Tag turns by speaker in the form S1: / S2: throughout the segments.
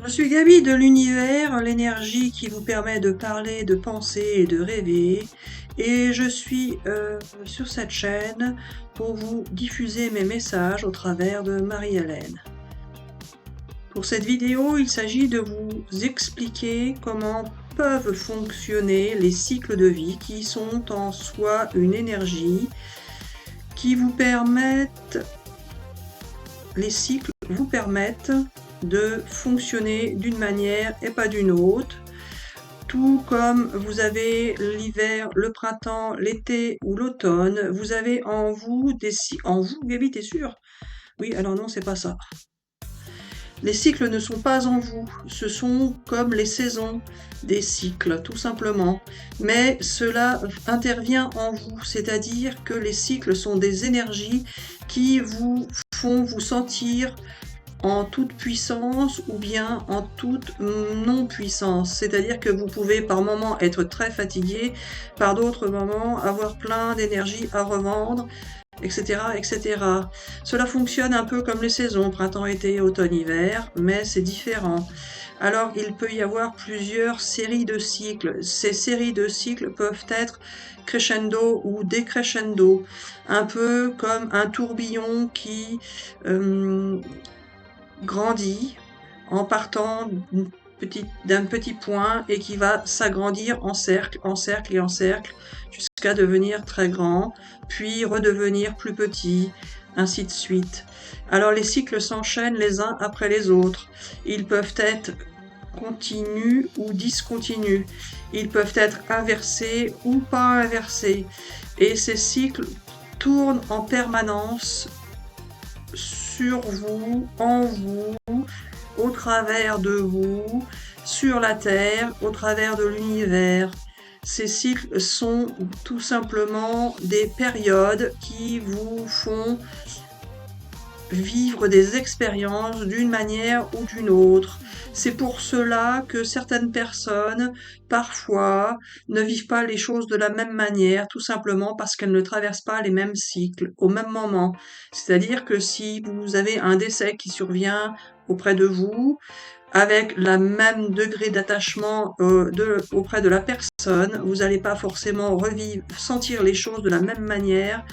S1: Je suis Gaby de l'univers, l'énergie qui vous permet de parler, de penser et de rêver. Et je suis sur cette chaîne pour vous diffuser mes messages au travers de Marie-Hélène. Pour cette vidéo, il s'agit de vous expliquer comment peuvent fonctionner les cycles de vie qui sont en soi une énergie qui vous permettent, les cycles vous permettent de fonctionner d'une manière et pas d'une autre. Tout comme vous avez l'hiver, le printemps, l'été ou l'automne, vous avez en vous des cycles. En vous, Gaby, t'es sûr? Oui, alors non, c'est pas ça. Les cycles ne sont pas en vous, ce sont comme les saisons des cycles, tout simplement. Mais cela intervient en vous, c'est-à-dire que les cycles sont des énergies qui vous font vous sentir en toute puissance ou bien en toute non-puissance. C'est-à-dire que vous pouvez par moments être très fatigué, par d'autres moments avoir plein d'énergie à revendre, etc., etc. Cela fonctionne un peu comme les saisons, printemps, été, automne, hiver, mais c'est différent. Alors, il peut y avoir plusieurs séries de cycles. Ces séries de cycles peuvent être crescendo ou décrescendo, un peu comme un tourbillon qui grandit en partant d'un petit point et qui va s'agrandir en cercle et en cercle jusqu'à devenir très grand, puis redevenir plus petit, ainsi de suite. Alors les cycles s'enchaînent les uns après les autres. Ils peuvent être continus ou discontinus. Ils peuvent être inversés ou pas inversés. Et ces cycles tournent en permanence sur vous, en vous, au travers de vous, sur la Terre, au travers de l'univers. Ces cycles sont tout simplement des périodes qui vous font vivre des expériences d'une manière ou d'une autre. C'est pour cela que certaines personnes, parfois, ne vivent pas les choses de la même manière, tout simplement parce qu'elles ne traversent pas les mêmes cycles au même moment. C'est-à-dire que si vous avez un décès qui survient auprès de vous, avec le même degré d'attachement auprès de la personne, vous n'allez pas forcément sentir les choses de la même manière,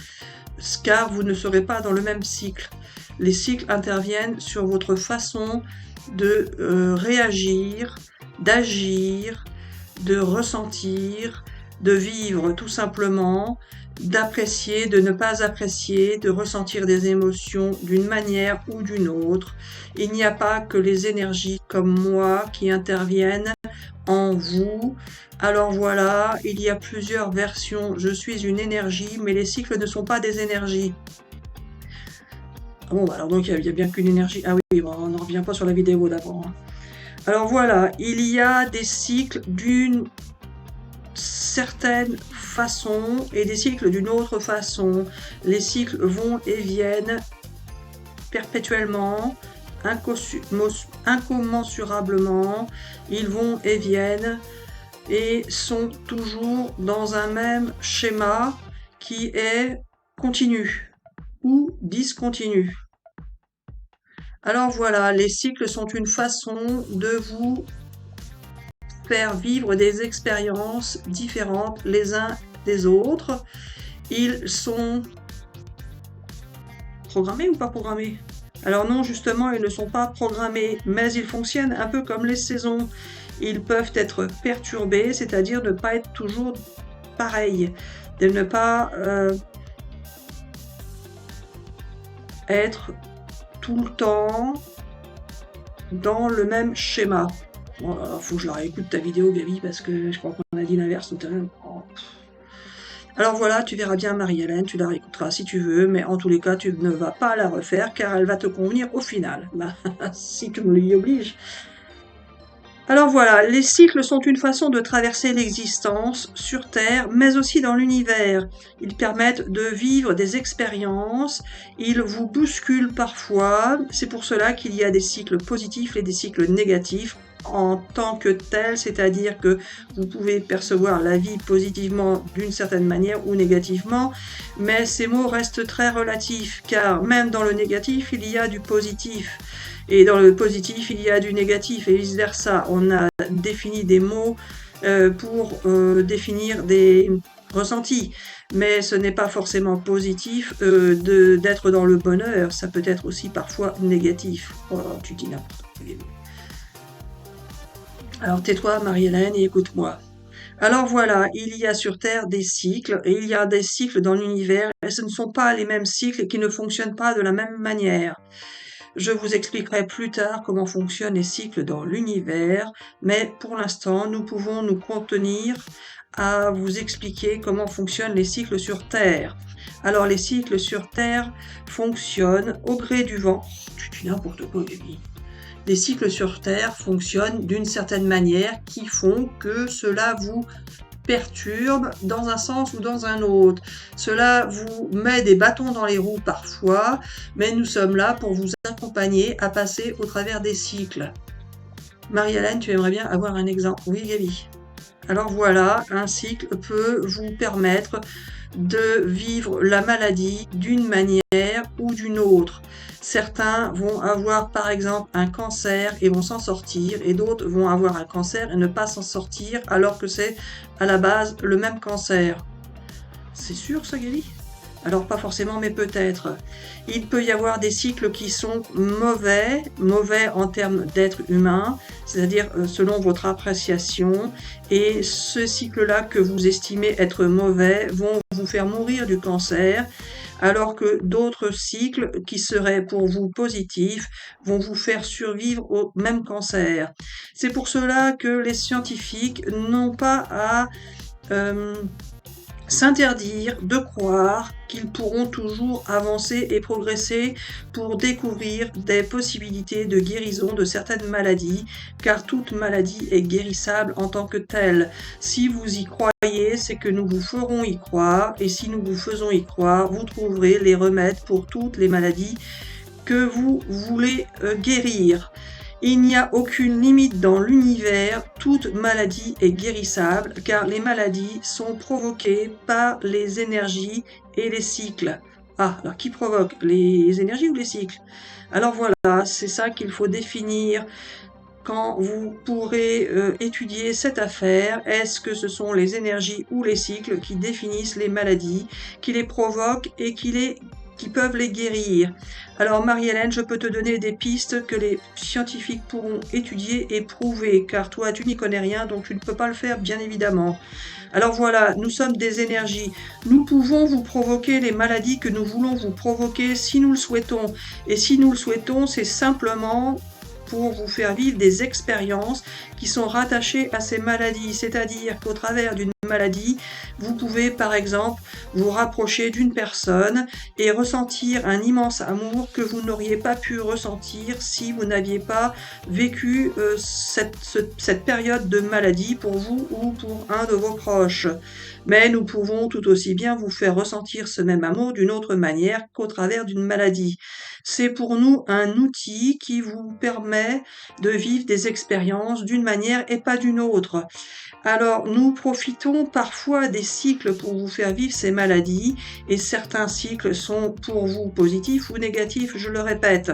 S1: car vous ne serez pas dans le même cycle. Les cycles interviennent sur votre façon de réagir, d'agir, de ressentir, de vivre tout simplement, d'apprécier, de ne pas apprécier, de ressentir des émotions d'une manière ou d'une autre. Il n'y a pas que les énergies comme moi qui interviennent en vous. Alors voilà, il y a plusieurs versions. Je suis une énergie, mais les cycles ne sont pas des énergies. Bon, alors donc il y a bien qu'une énergie. Ah oui, bon, on ne revient pas sur la vidéo d'avant. Alors voilà, il y a des cycles d'une certaine façon et des cycles d'une autre façon. Les cycles vont et viennent perpétuellement, incommensurablement. Ils vont et viennent et sont toujours dans un même schéma qui est continu ou discontinu. Alors voilà, les cycles sont une façon de vous faire vivre des expériences différentes les uns des autres. Ils sont programmés ou pas programmés? Alors non, justement, ils ne sont pas programmés, mais ils fonctionnent un peu comme les saisons. Ils peuvent être perturbés, c'est-à-dire ne pas être toujours pareils, de ne pas être tout le temps dans le même schéma. Bon, alors, faut que je la réécoute ta vidéo, Gaby, parce que je crois qu'on a dit l'inverse tout à l'heure. Oh. Alors voilà, tu verras bien Marie-Hélène, tu la réécouteras si tu veux, mais en tous les cas, tu ne vas pas la refaire car elle va te convenir au final. Bah, si tu me l'y obliges. Alors voilà, les cycles sont une façon de traverser l'existence sur Terre, mais aussi dans l'univers. Ils permettent de vivre des expériences, ils vous bousculent parfois, c'est pour cela qu'il y a des cycles positifs et des cycles négatifs, en tant que tel, c'est-à-dire que vous pouvez percevoir la vie positivement d'une certaine manière ou négativement, mais ces mots restent très relatifs, car même dans le négatif, il y a du positif, et dans le positif, il y a du négatif, et vice-versa. On a défini des mots pour définir des ressentis, mais ce n'est pas forcément positif d'être dans le bonheur, ça peut être aussi parfois négatif. Oh, tu dis n'importe quoi. Alors tais-toi, Marie-Hélène, et écoute-moi. Alors voilà, il y a sur Terre des cycles, et il y a des cycles dans l'univers, et ce ne sont pas les mêmes cycles qui ne fonctionnent pas de la même manière. Je vous expliquerai plus tard comment fonctionnent les cycles dans l'univers, mais pour l'instant, nous pouvons nous contenir à vous expliquer comment fonctionnent les cycles sur Terre. Alors les cycles sur Terre fonctionnent au gré du vent. Tu dis n'importe quoi, Gaby. Les cycles sur Terre fonctionnent d'une certaine manière qui font que cela vous perturbe dans un sens ou dans un autre. Cela vous met des bâtons dans les roues parfois, mais nous sommes là pour vous accompagner à passer au travers des cycles. Marie-Hélène, tu aimerais bien avoir un exemple? Oui, Gaby. Alors voilà, un cycle peut vous permettre de vivre la maladie d'une manière ou d'une autre. Certains vont avoir par exemple un cancer et vont s'en sortir, et d'autres vont avoir un cancer et ne pas s'en sortir alors que c'est à la base le même cancer. C'est sûr ça, Gaby? Alors pas forcément, mais peut-être. Il peut y avoir des cycles qui sont mauvais en termes d'être humain, c'est-à-dire selon votre appréciation, et ce cycle-là que vous estimez être mauvais vont vous faire mourir du cancer, alors que d'autres cycles qui seraient pour vous positifs vont vous faire survivre au même cancer. C'est pour cela que les scientifiques n'ont pas à s'interdire de croire qu'ils pourront toujours avancer et progresser pour découvrir des possibilités de guérison de certaines maladies, car toute maladie est guérissable en tant que telle. Si vous y croyez, c'est que nous vous ferons y croire, et si nous vous faisons y croire, vous trouverez les remèdes pour toutes les maladies que vous voulez guérir. Il n'y a aucune limite dans l'univers, toute maladie est guérissable, car les maladies sont provoquées par les énergies et les cycles. Ah, alors qui provoque? Les énergies ou les cycles? Alors voilà, c'est ça qu'il faut définir quand vous pourrez étudier cette affaire. Est-ce que ce sont les énergies ou les cycles qui définissent les maladies, qui les provoquent et qui peuvent les guérir? Alors Marie-Hélène, je peux te donner des pistes que les scientifiques pourront étudier et prouver, car toi tu n'y connais rien, donc tu ne peux pas le faire bien évidemment. Alors voilà, nous sommes des énergies. Nous pouvons vous provoquer les maladies que nous voulons vous provoquer si nous le souhaitons. Et si nous le souhaitons, c'est simplement pour vous faire vivre des expériences qui sont rattachées à ces maladies. C'est-à-dire qu'au travers d'une maladie, vous pouvez par exemple vous rapprocher d'une personne et ressentir un immense amour que vous n'auriez pas pu ressentir si vous n'aviez pas vécu cette période de maladie pour vous ou pour un de vos proches. Mais nous pouvons tout aussi bien vous faire ressentir ce même amour d'une autre manière qu'au travers d'une maladie. C'est pour nous un outil qui vous permet de vivre des expériences d'une manière et pas d'une autre. Alors, nous profitons parfois des cycles pour vous faire vivre ces maladies, et certains cycles sont pour vous positifs ou négatifs, je le répète.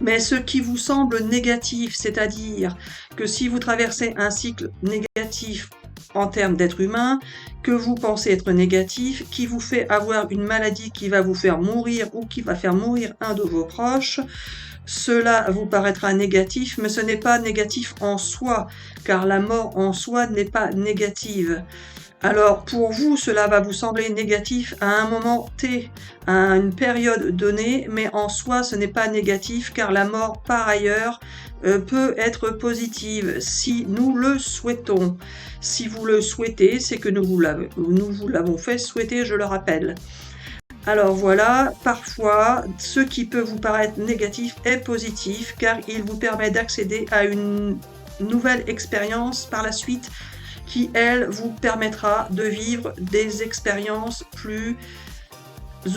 S1: Mais ce qui vous semble négatif, c'est-à-dire que si vous traversez un cycle négatif en termes d'être humain, que vous pensez être négatif, qui vous fait avoir une maladie qui va vous faire mourir ou qui va faire mourir un de vos proches, cela vous paraîtra négatif, mais ce n'est pas négatif en soi, car la mort en soi n'est pas négative. Alors pour vous, cela va vous sembler négatif à un moment T, à une période donnée, mais en soi ce n'est pas négatif, car la mort par ailleurs peut être positive si nous le souhaitons. Si vous le souhaitez, c'est que nous vous l'avons fait souhaiter, je le rappelle. Alors voilà, parfois, ce qui peut vous paraître négatif est positif, car il vous permet d'accéder à une nouvelle expérience par la suite, qui, elle, vous permettra de vivre des expériences plus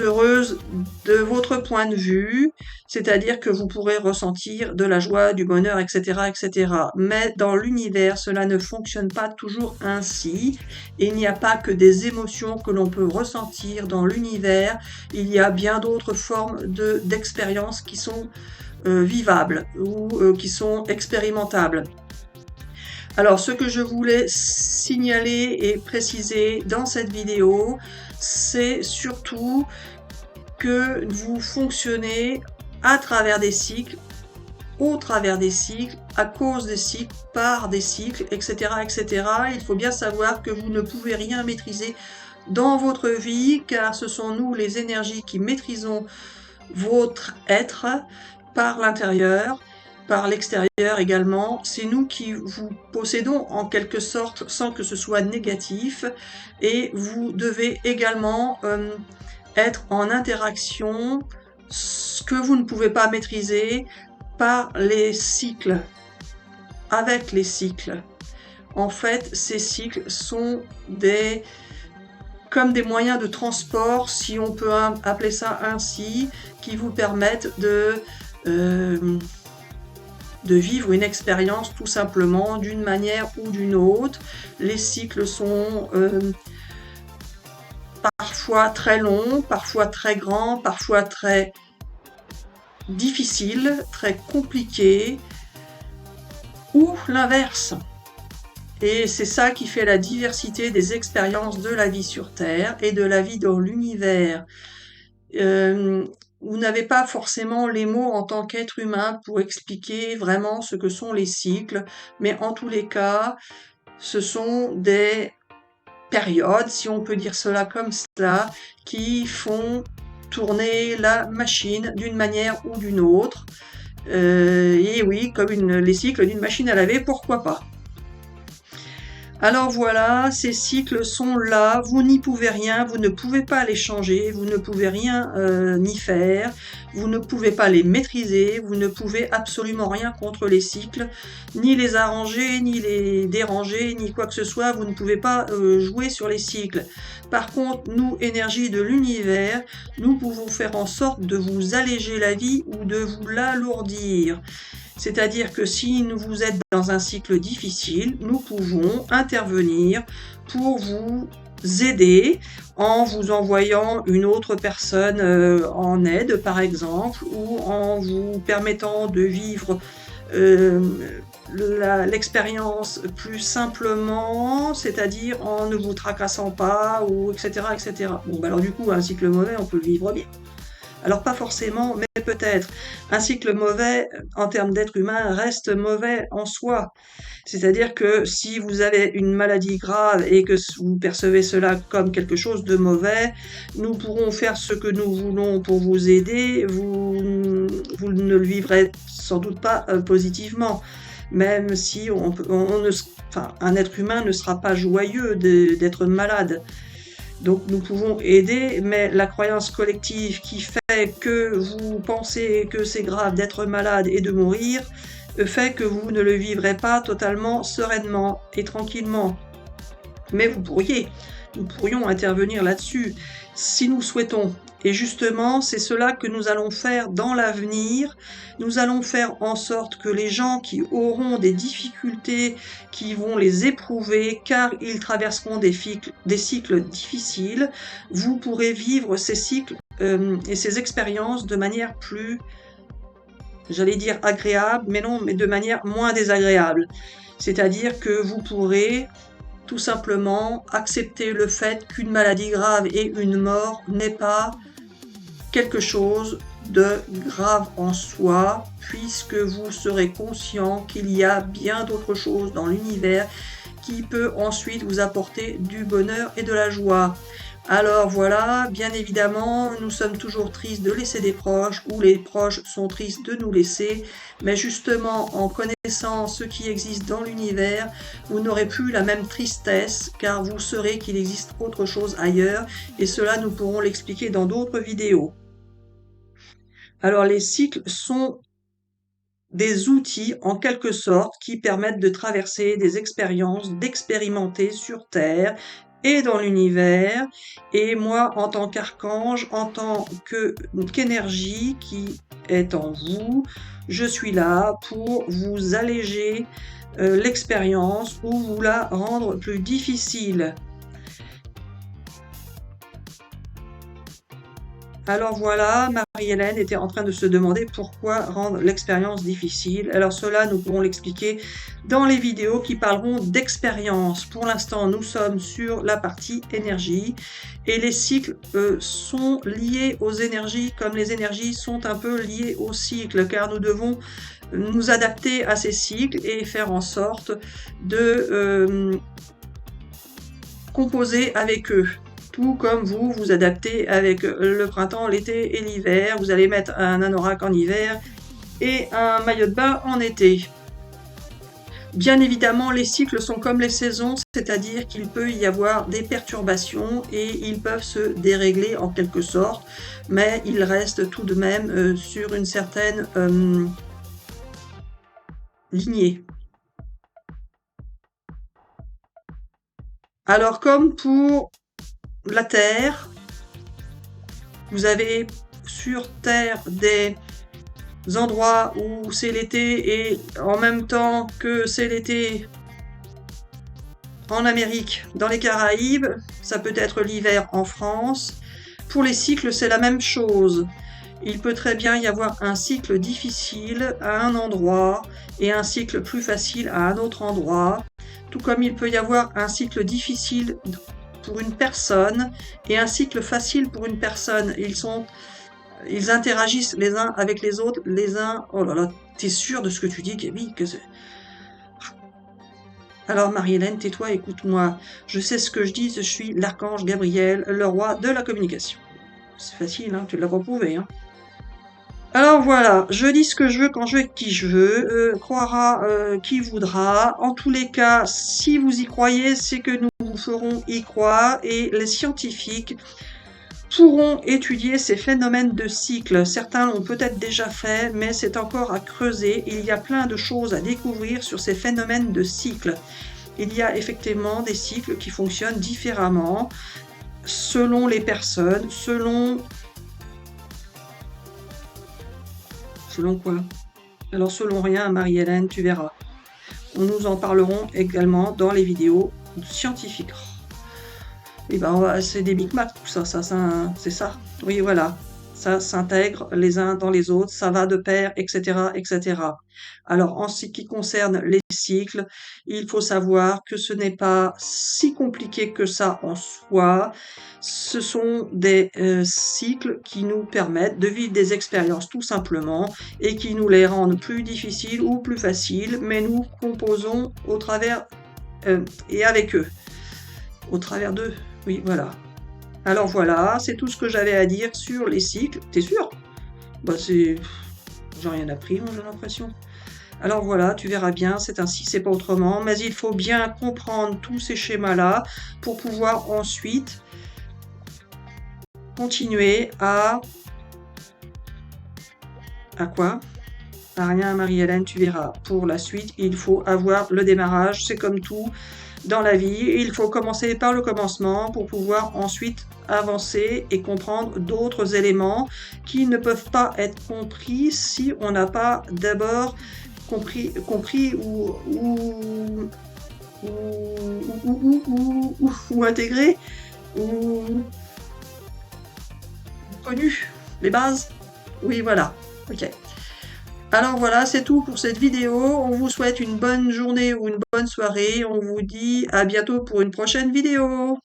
S1: heureuse de votre point de vue, c'est-à-dire que vous pourrez ressentir de la joie, du bonheur, etc., etc. Mais dans l'univers, cela ne fonctionne pas toujours ainsi. Il n'y a pas que des émotions que l'on peut ressentir dans l'univers. Il y a bien d'autres formes d'expériences qui sont vivables ou qui sont expérimentables. Alors, ce que je voulais signaler et préciser dans cette vidéo, c'est surtout que vous fonctionnez à travers des cycles, au travers des cycles, à cause des cycles, par des cycles, etc., etc. Il faut bien savoir que vous ne pouvez rien maîtriser dans votre vie, car ce sont nous, les énergies, qui maîtrisons votre être par l'intérieur, par l'extérieur également. C'est nous qui vous possédons en quelque sorte sans que ce soit négatif, et vous devez également être en interaction, ce que vous ne pouvez pas maîtriser, par les cycles, avec les cycles. En fait, ces cycles sont comme des moyens de transport, si on peut appeler ça ainsi, qui vous permettent de vivre une expérience tout simplement d'une manière ou d'une autre. Les cycles sont parfois très longs, parfois très grands, parfois très difficiles, très compliqués, ou l'inverse. Et c'est ça qui fait la diversité des expériences de la vie sur Terre et de la vie dans l'univers. Vous n'avez pas forcément les mots en tant qu'être humain pour expliquer vraiment ce que sont les cycles, mais en tous les cas, ce sont des périodes, si on peut dire cela comme cela, qui font tourner la machine d'une manière ou d'une autre. Et oui, comme les cycles d'une machine à laver, pourquoi pas. Alors voilà, ces cycles sont là, vous n'y pouvez rien, vous ne pouvez pas les changer, vous ne pouvez rien n'y faire, vous ne pouvez pas les maîtriser, vous ne pouvez absolument rien contre les cycles, ni les arranger, ni les déranger, ni quoi que ce soit, vous ne pouvez pas jouer sur les cycles. Par contre, nous, énergie de l'univers, nous pouvons faire en sorte de vous alléger la vie ou de vous l'alourdir. C'est-à-dire que si vous êtes dans un cycle difficile, nous pouvons intervenir pour vous aider en vous envoyant une autre personne en aide, par exemple, ou en vous permettant de vivre l'expérience plus simplement, c'est-à-dire en ne vous tracassant pas, ou etc., etc. Bon, bah alors du coup, un cycle mauvais, on peut le vivre bien. Alors pas forcément, mais peut-être. Un cycle mauvais, en termes d'être humain, reste mauvais en soi. C'est-à-dire que si vous avez une maladie grave et que vous percevez cela comme quelque chose de mauvais, nous pourrons faire ce que nous voulons pour vous aider, vous ne le vivrez sans doute pas positivement. Même si un être humain ne sera pas joyeux d'être malade. Donc nous pouvons aider, mais la croyance collective qui fait que vous pensez que c'est grave d'être malade et de mourir, fait que vous ne le vivrez pas totalement sereinement et tranquillement. Mais nous pourrions intervenir là-dessus si nous souhaitons. Et justement, c'est cela que nous allons faire dans l'avenir. Nous allons faire en sorte que les gens qui auront des difficultés, qui vont les éprouver, car ils traverseront des cycles difficiles, vous pourrez vivre ces cycles et ces expériences de manière plus, j'allais dire agréable, mais non, mais de manière moins désagréable. C'est-à-dire que vous pourrez tout simplement accepter le fait qu'une maladie grave et une mort n'est pas quelque chose de grave en soi, puisque vous serez conscient qu'il y a bien d'autres choses dans l'univers qui peut ensuite vous apporter du bonheur et de la joie. Alors voilà, bien évidemment, nous sommes toujours tristes de laisser des proches, ou les proches sont tristes de nous laisser, mais justement, en connaissant ce qui existe dans l'univers, vous n'aurez plus la même tristesse, car vous saurez qu'il existe autre chose ailleurs, et cela nous pourrons l'expliquer dans d'autres vidéos. Alors les cycles sont des outils en quelque sorte qui permettent de traverser des expériences, d'expérimenter sur Terre et dans l'univers, et moi, en tant qu'archange, en tant qu'énergie qui est en vous, je suis là pour vous alléger l'expérience ou vous la rendre plus difficile. Alors voilà, Marie-Hélène était en train de se demander pourquoi rendre l'expérience difficile. Alors cela, nous pourrons l'expliquer dans les vidéos qui parleront d'expérience. Pour l'instant, nous sommes sur la partie énergie et les cycles sont liés aux énergies comme les énergies sont un peu liées aux cycles car nous devons nous adapter à ces cycles et faire en sorte de composer avec eux. Tout comme vous vous adaptez avec le printemps, l'été et l'hiver. Vous allez mettre un anorak en hiver et un maillot de bain en été. Bien évidemment, les cycles sont comme les saisons, c'est-à-dire qu'il peut y avoir des perturbations et ils peuvent se dérégler en quelque sorte, mais ils restent tout de même sur une certaine lignée. Alors comme pour la Terre, vous avez sur Terre des endroits où c'est l'été et en même temps que c'est l'été en Amérique, dans les Caraïbes, ça peut être l'hiver en France. Pour les cycles, c'est la même chose. Il peut très bien y avoir un cycle difficile à un endroit et un cycle plus facile à un autre endroit, tout comme il peut y avoir un cycle difficile pour une personne et un cycle facile pour une personne. Ils interagissent les uns avec les autres, les uns... Oh là là, t'es sûre de ce que tu dis, Gaby que c'est... Alors Marie-Hélène, tais-toi, écoute-moi. Je sais ce que je dis, je suis l'archange Gabriel, le roi de la communication. C'est facile, hein, tu l'as pas prouvé, hein. Alors voilà, je dis ce que je veux quand je veux qui je veux, croira qui voudra. En tous les cas, si vous y croyez, c'est que nous vous ferons y croire et les scientifiques pourront étudier ces phénomènes de cycle. Certains l'ont peut-être déjà fait, mais c'est encore à creuser. Il y a plein de choses à découvrir sur ces phénomènes de cycle. Il y a effectivement des cycles qui fonctionnent différemment selon les personnes, selon quoi? Alors selon rien, Marie-Hélène, tu verras. Nous en parlerons également dans les vidéos scientifiques. Et ben, c'est des Big Mac, tout ça, c'est ça. Oui, voilà. Ça s'intègre les uns dans les autres, ça va de pair, etc., etc. Alors, en ce qui concerne les cycles, il faut savoir que ce n'est pas si compliqué que ça en soi. Ce sont des cycles qui nous permettent de vivre des expériences tout simplement et qui nous les rendent plus difficiles ou plus faciles, mais nous composons au travers et avec eux. Au travers d'eux, oui, voilà. Alors voilà, c'est tout ce que j'avais à dire sur les cycles. T'es sûr? Bah c'est... J'ai rien appris, moi, j'ai l'impression. Alors voilà, tu verras bien, c'est ainsi, c'est pas autrement. Mais il faut bien comprendre tous ces schémas-là pour pouvoir ensuite continuer à... À quoi? À rien, Marie-Hélène, tu verras. Pour la suite, il faut avoir le démarrage, c'est comme tout. Dans la vie, il faut commencer par le commencement pour pouvoir ensuite avancer et comprendre d'autres éléments qui ne peuvent pas être compris si on n'a pas d'abord compris ou intégré ou connu les bases. Oui, voilà. Ok. Alors voilà, c'est tout pour cette vidéo. On vous souhaite une bonne journée ou une bonne soirée. On vous dit à bientôt pour une prochaine vidéo.